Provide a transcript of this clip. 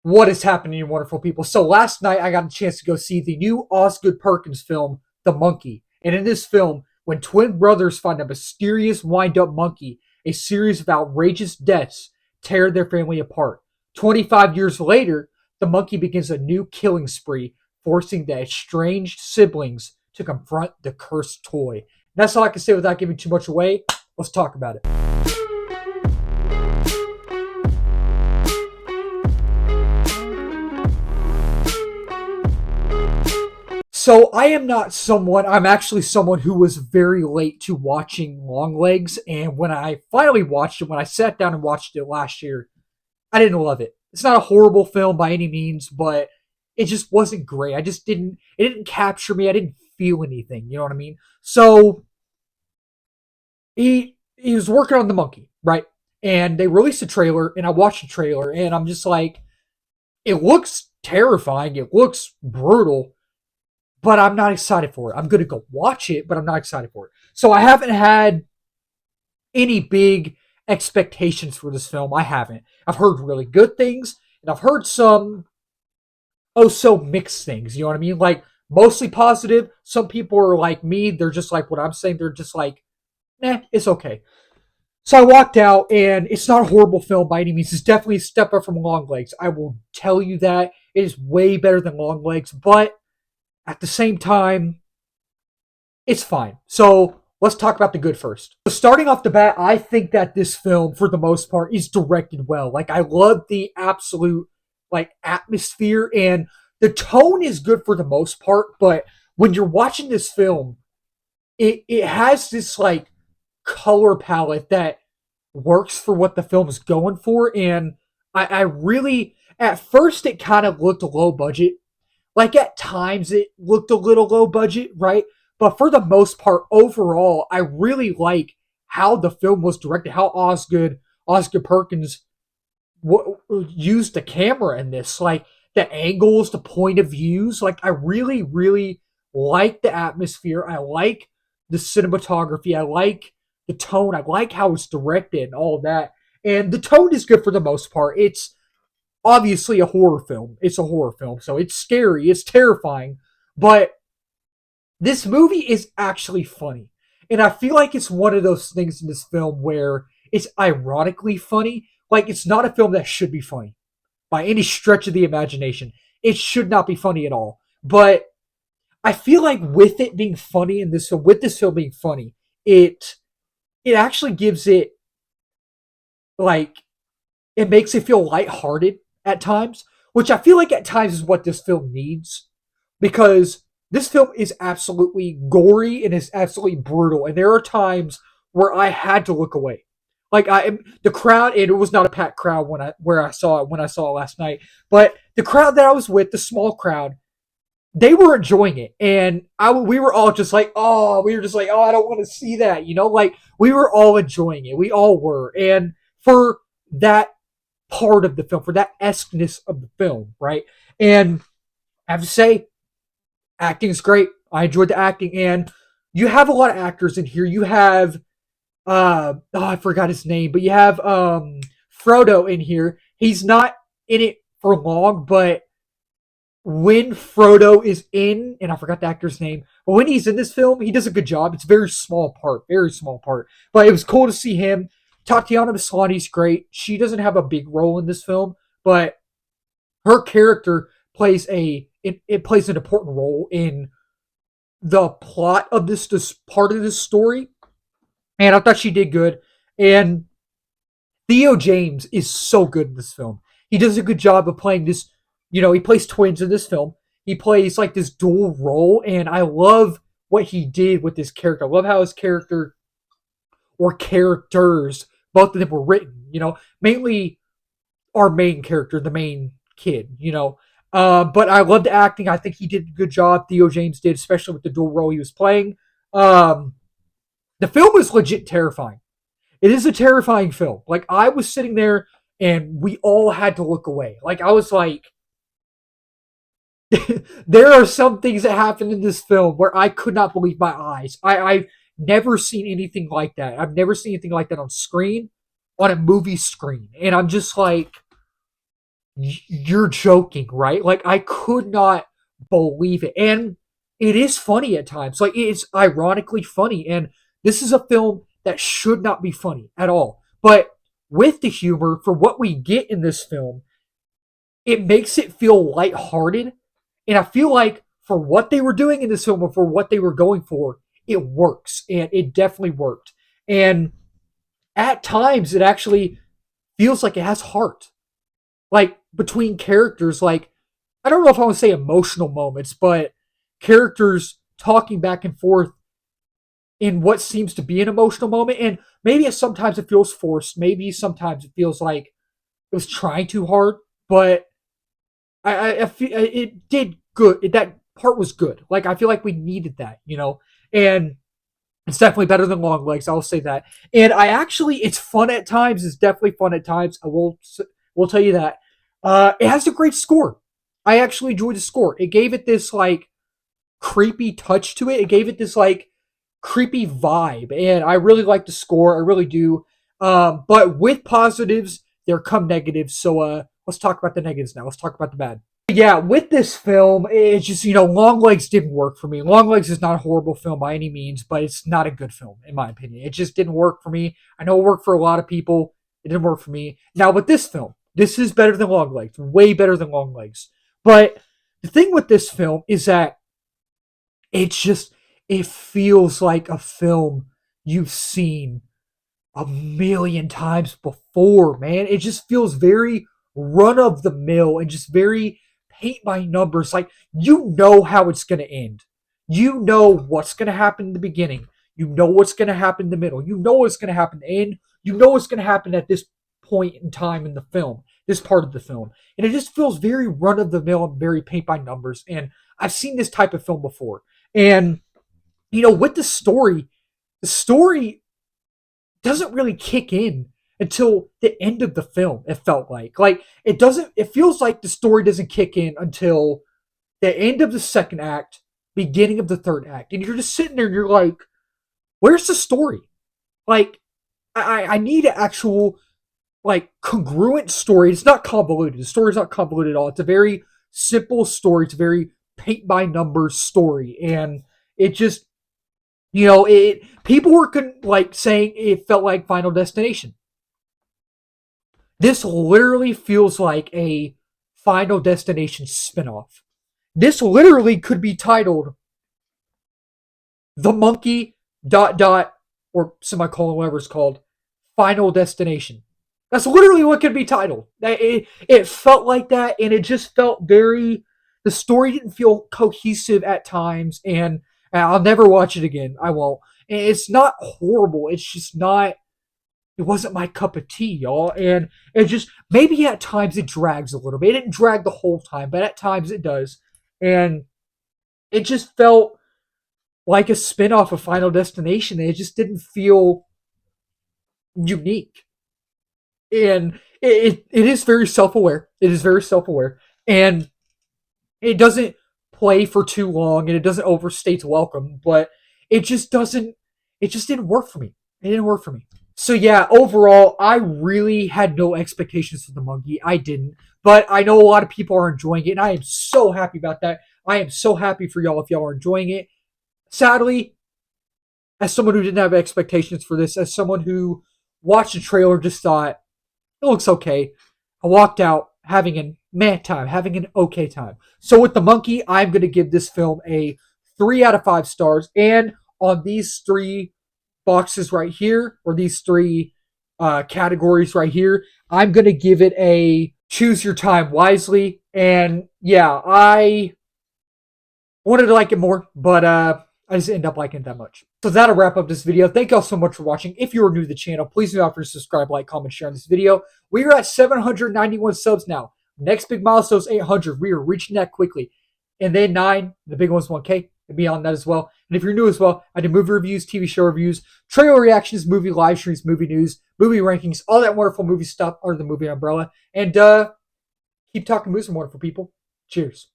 What is happening, you wonderful people? So last night I got a chance to go see the new Osgood Perkins film, The Monkey. And in this film, when twin brothers find a mysterious wind-up monkey, a series of outrageous deaths tear their family apart. 25 years later, the monkey begins a new killing spree, forcing the estranged siblings to confront the cursed toy. And that's all I can say without giving too much away. Let's talk about it. So I am not someone. I'm actually someone who was very late to watching Longlegs, and when I finally watched it, when I sat down and watched it last year, I didn't love it. It's not a horrible film by any means, but it just wasn't great. I just didn't. It didn't capture me. I didn't feel anything. You know what I mean? So he was working on the monkey, right? And they released a trailer, and I watched the trailer, and I'm just like, it looks terrifying. It looks brutal, but I'm not excited for it. I'm gonna go watch it, but I'm not excited for it. So I haven't had any big expectations for this film. I haven't. I've heard really good things, and I've heard some oh so mixed things. You know what I mean? Like mostly positive. Some people are like me. They're just like what I'm saying. They're just like, nah, it's okay. So I walked out, and it's not a horrible film by any means. It's definitely a step up from Long Legs. I will tell you that it is way better than Long Legs, but at the same time, it's fine. So let's talk about the good first. So starting off the bat, I think that this film, for the most part, is directed well. Like I love the absolute atmosphere, and the tone is good for the most part. But when you're watching this film, it has this color palette that works for what the film is going for, and I really at first it kind of looked low budget, like at times it looked a little low budget, right? But for the most part, overall, I really like how the film was directed, how Osgood Perkins used the camera in this, like the angles, the point of views. Like I really, really like the atmosphere. I like the cinematography. I like the tone. I like how it's directed and all of that. And the tone is good for the most part. It's obviously a horror film. It's a horror film, so it's scary, it's terrifying, but this movie is actually funny. And I feel like it's one of those things in this film where it's ironically funny. Like it's not a film that should be funny by any stretch of the imagination. It should not be funny at all. But I feel like with it being funny in this film, with this film being funny, it it actually gives it like it makes it feel lighthearted at times, which I feel like at times is what this film needs because this film is absolutely gory and is absolutely brutal, and there are times where I had to look away. Like the crowd, and it was not a packed crowd when I saw it last night, but the crowd that I was with, the small crowd, they were enjoying it, and we were all just like, oh, I don't want to see that, like we were all enjoying it, we all were, and for that part of the film, for that esqueness of the film, right? And I have to say, acting is great. I enjoyed the acting, and you have a lot of actors in here. You have I forgot his name, but you have Frodo in here. He's not in it for long, but when Frodo is in, and I forgot the actor's name, but when he's in this film, he does a good job. It's a very small part, but it was cool to see him. Tatiana Maslany's great. She doesn't have a big role in this film, but her character plays it plays an important role in the plot of this part of this story, and I thought she did good. And Theo James is so good in this film. He does a good job of playing this. He plays twins in this film. He plays like this dual role, and I love what he did with this character. I love how his character or characters, both of them were written. Mainly our main character, the main kid. But I loved the acting. I think he did a good job. Theo James did, especially with the dual role he was playing. Um, the film is legit terrifying. It is a terrifying film. Like I was sitting there, and we all had to look away. Like I was like, there are some things that happen in this film where I could not believe my eyes. I've never seen anything like that. I've never seen anything like that on screen, on a movie screen. And I'm just like, You're joking, right? Like, I could not believe it. And it is funny at times. Like, it's ironically funny. And this is a film that should not be funny at all. But with the humor, for what we get in this film, it makes it feel lighthearted. And I feel like for what they were doing in this film and for what they were going for, it works. And it definitely worked. And at times, it actually feels like it has heart. Like, between characters, like, I don't know if I want to say emotional moments, but characters talking back and forth in what seems to be an emotional moment. And maybe sometimes it feels forced. Maybe sometimes it feels like it was trying too hard. But I feel it did good. That part was good. Like, I feel like we needed that, And it's definitely better than Long Legs. I'll say that. And it's fun at times. It's definitely fun at times. Will tell you that. It has a great score. I actually enjoyed the score. It gave it this like creepy touch to it. It gave it this like creepy vibe, and I really like the score. I really do. But with positives, there come negatives. So let's talk about the negatives now. Let's talk about the bad. Yeah, with this film, it's just Long Legs didn't work for me. Long Legs is not a horrible film by any means, but it's not a good film in my opinion. It just didn't work for me. I know it worked for a lot of people. It didn't work for me. Now with this film, this is better than Long Legs, way better than Long Legs. But the thing with this film is that it's just it feels like a film you've seen a million times before, man. It just feels very run of the mill and just very paint by numbers. Like, you know how it's going to end. You know what's going to happen in the beginning. You know what's going to happen in the middle. You know what's going to happen in the end. You know what's going to happen at this point in time in the film, this part of the film. And it just feels very run of the mill and very paint by numbers. And I've seen this type of film before. And, with the story doesn't really kick in until the end of the film. It felt like it doesn't. It feels like the story doesn't kick in until the end of the second act, beginning of the third act, and you're just sitting there and you're like, "Where's the story?" Like, I need an actual like congruent story. It's not convoluted. The story's not convoluted at all. It's a very simple story. It's a very paint by numbers story, and it just it people were like saying it felt like Final Destination. This literally feels like a Final Destination spinoff. This literally could be titled The Monkey dot dot or semicolon whatever it's called Final Destination. That's literally what could be titled. It felt like that, and it just felt very. The story didn't feel cohesive at times, and I'll never watch it again. I won't. And it's not horrible. It's just not. It wasn't my cup of tea, y'all. And it just maybe at times it drags a little bit. It didn't drag the whole time, but at times it does. And it just felt like a spin-off of Final Destination. It just didn't feel unique. And it is very self-aware. It is very self-aware. And it doesn't play for too long and it doesn't overstay its welcome, but it just didn't work for me. It didn't work for me. So yeah, overall, I really had no expectations for the monkey. I didn't. But I know a lot of people are enjoying it, and I am so happy about that. I am so happy for y'all if y'all are enjoying it. Sadly, as someone who didn't have expectations for this, as someone who watched the trailer, just thought, it looks okay. I walked out having a mad time, having an okay time. So with the monkey, I'm going to give this film a 3 out of 5 stars. And on these 3 boxes right here, or these 3 categories right here, I'm going to give it a choose your time wisely. And yeah, I wanted to like it more, but I just end up liking it that much. So that'll wrap up this video. Thank y'all so much for watching. If you are new to the channel, please do not forget to subscribe, like, comment, share on this video. We are at 791 subs now. Next big milestone is 800. We are reaching that quickly. And then 9, the big one's 1K, and beyond that as well. And if you're new as well, I do movie reviews, TV show reviews, trailer reactions, movie live streams, movie news, movie rankings, all that wonderful movie stuff under the movie umbrella. And keep talking movies and wonderful people. Cheers.